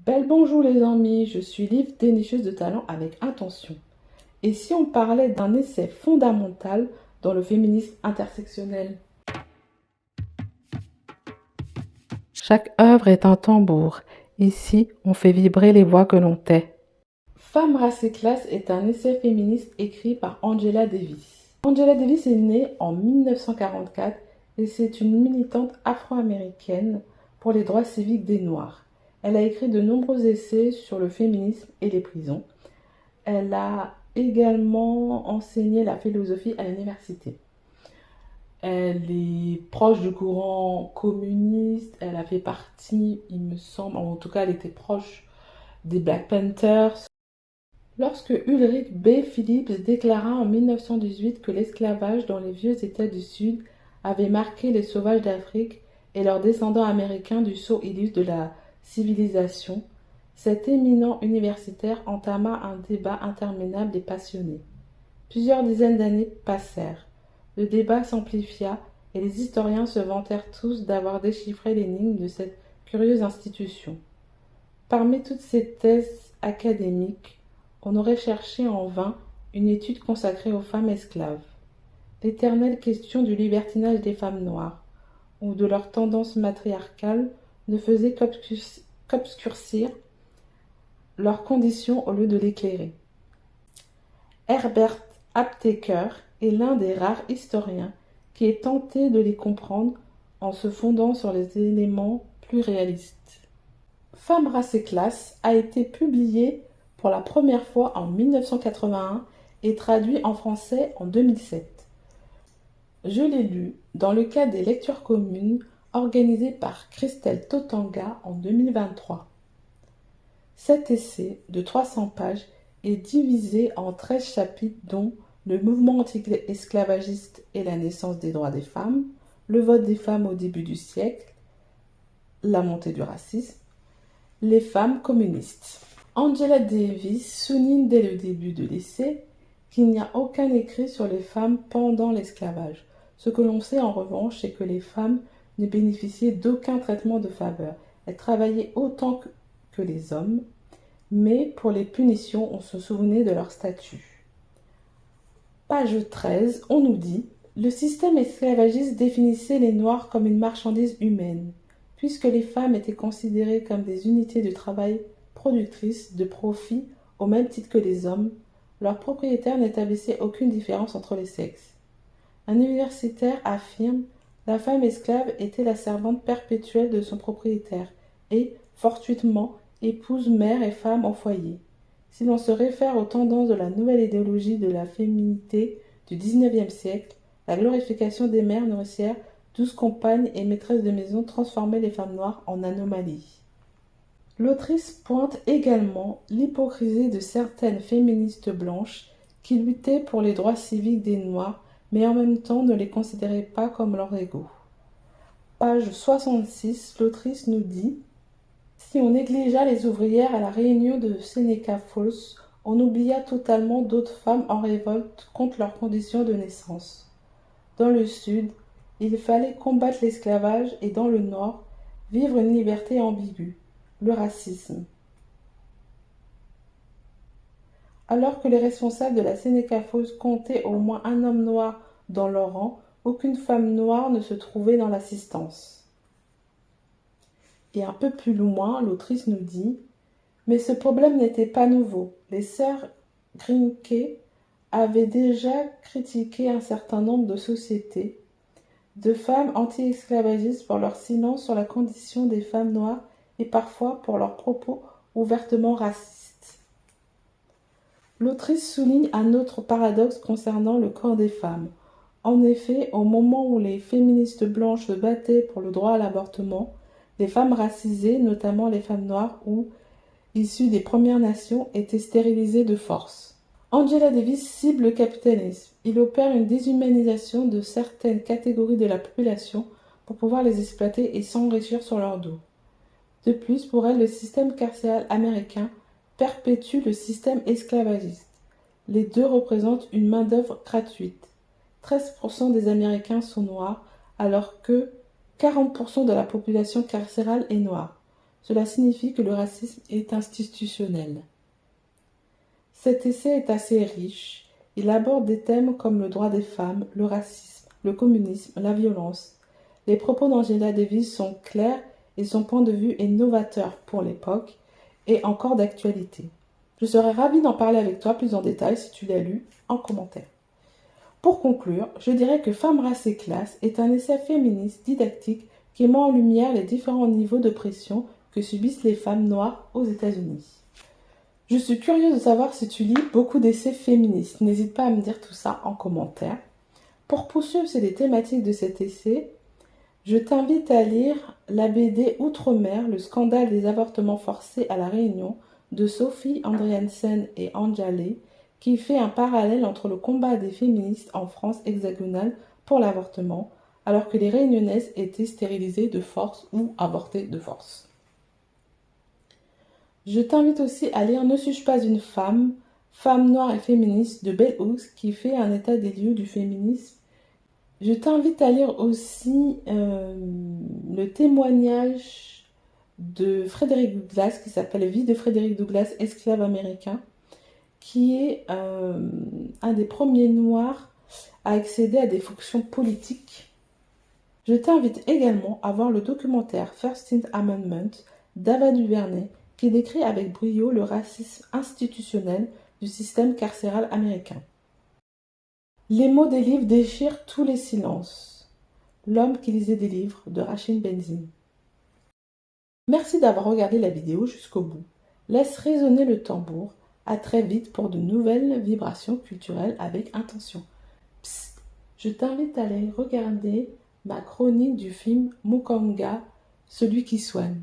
Belle bonjour les amis, je suis Liv, dénicheuse de talent avec intention. Et si on parlait d'un essai fondamental dans le féminisme intersectionnel? Chaque œuvre est un tambour. Ici, on fait vibrer les voix que l'on tait. Femme, race et classe est un essai féministe écrit par Angela Davis. Angela Davis est née en 1944 et c'est une militante afro-américaine pour les droits civiques des Noirs. Elle a écrit de nombreux essais sur le féminisme et les prisons. Elle a également enseigné la philosophie à l'université. Elle est proche du courant communiste, elle a fait partie, il me semble, en tout cas elle était proche des Black Panthers. Lorsque Ulrich B. Phillips déclara en 1918 que l'esclavage dans les vieux États du Sud avait marqué les sauvages d'Afrique et leurs descendants américains du sceau illustre de la civilisation, cet éminent universitaire entama un débat interminable et passionné. Plusieurs dizaines d'années passèrent. Le débat s'amplifia et les historiens se vantèrent tous d'avoir déchiffré l'énigme de cette curieuse institution. Parmi toutes ces thèses académiques, on aurait cherché en vain une étude consacrée aux femmes esclaves. L'éternelle question du libertinage des femmes noires, ou de leur tendance matriarcale, ne faisait qu'obscurcir leurs conditions au lieu de l'éclairer. Herbert Aptheker est l'un des rares historiens qui ait tenté de les comprendre en se fondant sur les éléments plus réalistes. Femme, race et classe a été publié pour la première fois en 1981 et traduit en français en 2007. Je l'ai lu dans le cadre des lectures communes organisées par Christelle Totanga en 2023. Cet essai de 300 pages est divisé en 13 chapitres dont le mouvement anti-esclavagiste et la naissance des droits des femmes, le vote des femmes au début du siècle, la montée du racisme, les femmes communistes. Angela Davis souligne dès le début de l'essai qu'il n'y a aucun écrit sur les femmes pendant l'esclavage. Ce que l'on sait en revanche, c'est que les femmes ne bénéficiaient d'aucun traitement de faveur. Elles travaillaient autant que les hommes, mais pour les punitions, on se souvenait de leur statut. Page 13, on nous dit « Le système esclavagiste définissait les Noirs comme une marchandise humaine. Puisque les femmes étaient considérées comme des unités de travail productrices de profit au même titre que les hommes, leurs propriétaires n'établissaient aucune différence entre les sexes. Un universitaire affirme « La femme esclave était la servante perpétuelle de son propriétaire et, fortuitement, épouse, mère et femme au foyer. Si l'on se réfère aux tendances de la nouvelle idéologie de la féminité du XIXe siècle, la glorification des mères nourricières, douces compagnes et maîtresses de maison transformaient les femmes noires en anomalies. » L'autrice pointe également l'hypocrisie de certaines féministes blanches qui luttaient pour les droits civiques des Noirs, mais en même temps ne les considéraient pas comme leurs égaux. Page 66, l'autrice nous dit « Si on négligea les ouvrières à la réunion de Seneca Falls, on oublia totalement d'autres femmes en révolte contre leurs conditions de naissance. Dans le Sud, il fallait combattre l'esclavage et dans le Nord, vivre une liberté ambiguë, le racisme. Alors que les responsables de la Seneca Falls comptaient au moins un homme noir dans leur rang, aucune femme noire ne se trouvait dans l'assistance. » Et un peu plus loin, l'autrice nous dit « Mais ce problème n'était pas nouveau. Les sœurs Grimké avaient déjà critiqué un certain nombre de sociétés de femmes anti-esclavagistes pour leur silence sur la condition des femmes noires et parfois pour leurs propos ouvertement racistes. » L'autrice souligne un autre paradoxe concernant le corps des femmes. En effet, au moment où les féministes blanches se battaient pour le droit à l'avortement, les femmes racisées, notamment les femmes noires ou issues des Premières Nations, étaient stérilisées de force. Angela Davis cible le capitalisme. Il opère une déshumanisation de certaines catégories de la population pour pouvoir les exploiter et s'enrichir sur leur dos. De plus, pour elle, le système carcéral américain perpétue le système esclavagiste. Les deux représentent une main-d'œuvre gratuite. 13% des Américains sont noirs, alors que 40% de la population carcérale est noire. cela signifie que le racisme est institutionnel. Cet essai est assez riche. Il aborde des thèmes comme le droit des femmes, le racisme, le communisme, la violence. Les propos d'Angela Davis sont clairs et son point de vue est novateur pour l'époque et encore d'actualité. Je serais ravie d'en parler avec toi plus en détail si tu l'as lu en commentaire. Pour conclure, je dirais que Femmes, race et classe est un essai féministe didactique qui met en lumière les différents niveaux de pression que subissent les femmes noires aux États-Unis. Je suis curieuse de savoir si tu lis beaucoup d'essais féministes. N'hésite pas à me dire tout ça en commentaire. Pour poursuivre sur les thématiques de cet essai, je t'invite à lire la BD Outre-mer, le scandale des avortements forcés à La Réunion de Sophie Andriansen et Anja Ley, qui fait un parallèle entre le combat des féministes en France hexagonale pour l'avortement, alors que les réunionnaises étaient stérilisées de force ou avortées de force. Je t'invite aussi à lire Ne suis-je pas une femme, femme noire et féministe de Bell Hooks, qui fait un état des lieux du féminisme. Je t'invite à lire aussi le témoignage de Frédéric Douglass qui s'appelle Vie de Frédéric Douglass, esclave américain, qui est un des premiers noirs à accéder à des fonctions politiques. Je t'invite également à voir le documentaire 13th Amendment d'Ava DuVernay qui décrit avec brio le racisme institutionnel du système carcéral américain. Les mots des livres déchirent tous les silences. L'homme qui lisait des livres de Rachid Benzine. Merci d'avoir regardé la vidéo jusqu'au bout. Laisse résonner le tambour. À très vite pour de nouvelles vibrations culturelles avec intention. Psst, je t'invite à aller regarder ma chronique du film Mukanga, celui qui soigne.